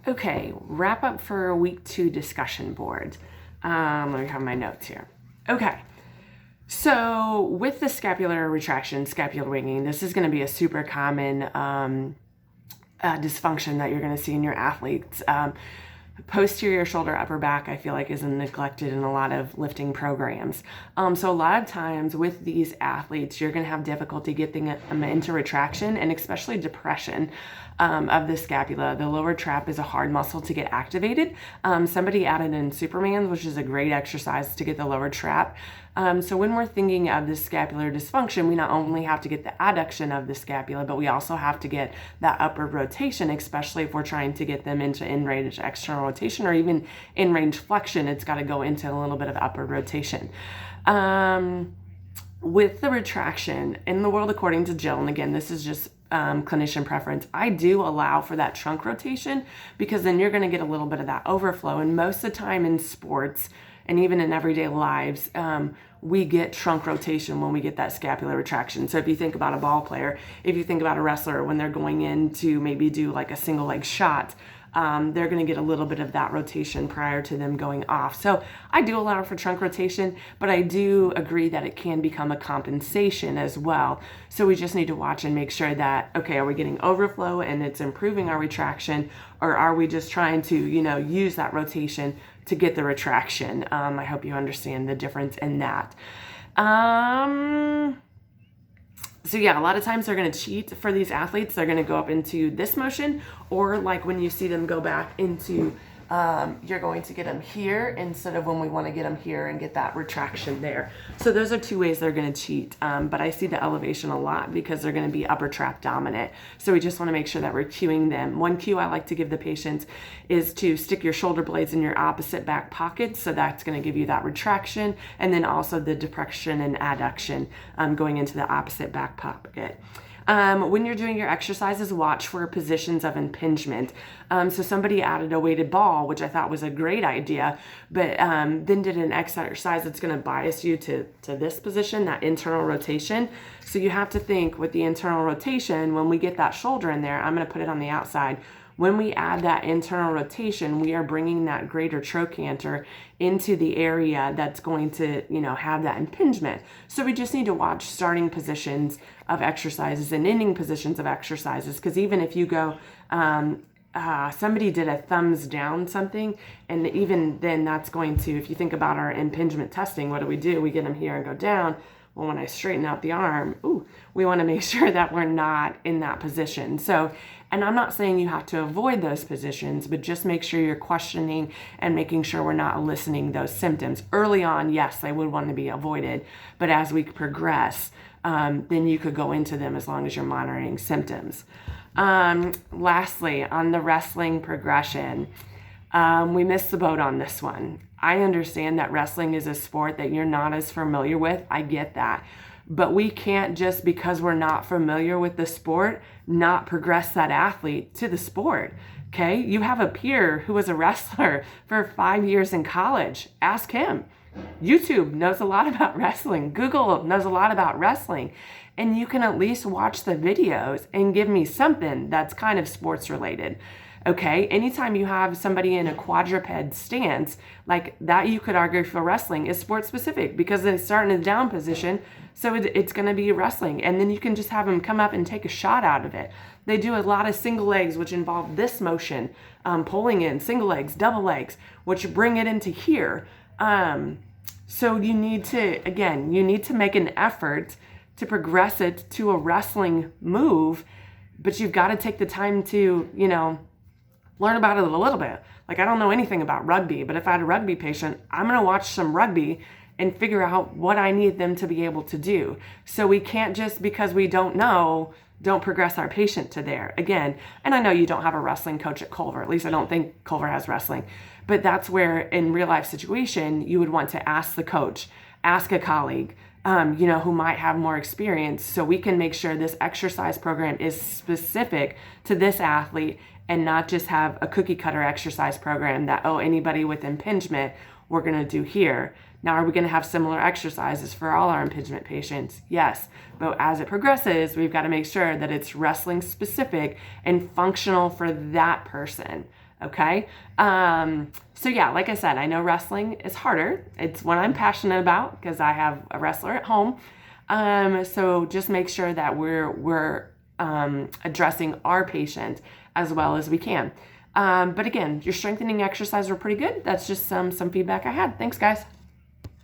Okay, wrap up for week 2 discussion board. Let me have my notes here. Okay, so with the scapular retraction, scapular winging, this is going to be a super common dysfunction that you're going to see in your athletes. Posterior shoulder, upper back, I feel like is neglected in a lot of lifting programs. So a lot of times with these athletes, you're going to have difficulty getting them into retraction and especially depression of the scapula. The lower trap is a hard muscle to get activated. Somebody added in Superman's, which is a great exercise to get the lower trap. So when we're thinking of this scapular dysfunction, we not only have to get the adduction of the scapula, but we also have to get that upward rotation, especially if we're trying to get them into in-range external rotation or even in-range flexion. It's got to go into a little bit of upward rotation. With the retraction, in the world according to Jill, and again, this is just clinician preference, I do allow for that trunk rotation because then you're going to get a little bit of that overflow. And most of the time in sports, and even in everyday lives, we get trunk rotation when we get that scapular retraction. So if you think about a ball player, if you think about a wrestler, when they're going in to maybe do like a single leg shot, they're going to get a little bit of that rotation prior to them going off. So I do allow for trunk rotation, but I do agree that it can become a compensation as well. So we just need to watch and make sure that, okay, are we getting overflow and it's improving our retraction, or are we just trying to, use that rotation to get the retraction? I hope you understand the difference in that. So yeah, a lot of times they're going to cheat for these athletes. They're going to go up into this motion, or like when you see them go back into, you're going to get them here instead of when we want to get them here and get that retraction there. So those are two ways they're going to cheat. But I see the elevation a lot because they're going to be upper trap dominant. So we just want to make sure that we're cueing them. One cue I like to give the patients is to stick your shoulder blades in your opposite back pockets. So that's going to give you that retraction. And then also the depression and adduction going into the opposite back pocket. When you're doing your exercises, watch for positions of impingement. So somebody added a weighted ball, which I thought was a great idea, but then did an exercise that's going to bias you to this position, that internal rotation. So you have to think with the internal rotation, when we get that shoulder in there, I'm going to put it on the outside. When we add that internal rotation, we are bringing that greater trochanter into the area that's going to, have that impingement. So we just need to watch starting positions of exercises and ending positions of exercises, because even if you go, somebody did a thumbs down something, and even then that's going to, if you think about our impingement testing, what do? We get them here and go down. Well, when I straighten out the arm, we want to make sure that we're not in that position. So, and I'm not saying you have to avoid those positions, but just make sure you're questioning and making sure we're not eliciting those symptoms. Early on, yes, they would want to be avoided, but as we progress, then you could go into them as long as you're monitoring symptoms. Lastly, on the wrestling progression, we missed the boat on this one. I understand that wrestling is a sport that you're not as familiar with. I get that. But we can't just, because we're not familiar with the sport, not progress that athlete to the sport. Okay? You have a peer who was a wrestler for 5 years in college. Ask him. YouTube knows a lot about wrestling. Google knows a lot about wrestling. And you can at least watch the videos and give me something that's kind of sports related. Okay, anytime you have somebody in a quadruped stance, like that, you could argue for wrestling is sport specific because they start in a down position. So it's going to be wrestling. And then you can just have them come up and take a shot out of it. They do a lot of single legs, which involve this motion, pulling in single legs, double legs, which bring it into here. So you need to make an effort to progress it to a wrestling move, but you've got to take the time to, learn about it a little bit. Like, I don't know anything about rugby, but if I had a rugby patient, I'm going to watch some rugby and figure out what I need them to be able to do. So we can't just, because we don't progress our patient to there. Again, and I know you don't have a wrestling coach at Culver. At least I don't think Culver has wrestling. But that's where, in real life situation, you would want to ask the coach, ask a colleague, who might have more experience, so we can make sure this exercise program is specific to this athlete and not just have a cookie cutter exercise program that, anybody with impingement, we're going to do here. Now, are we going to have similar exercises for all our impingement patients? Yes. But as it progresses, we've got to make sure that it's wrestling specific and functional for that person. Okay. So yeah, like I said, I know wrestling is harder. It's what I'm passionate about because I have a wrestler at home. So just make sure that we're addressing our patient as well as we can. But again, your strengthening exercises were pretty good. That's just some feedback I had. Thanks, guys.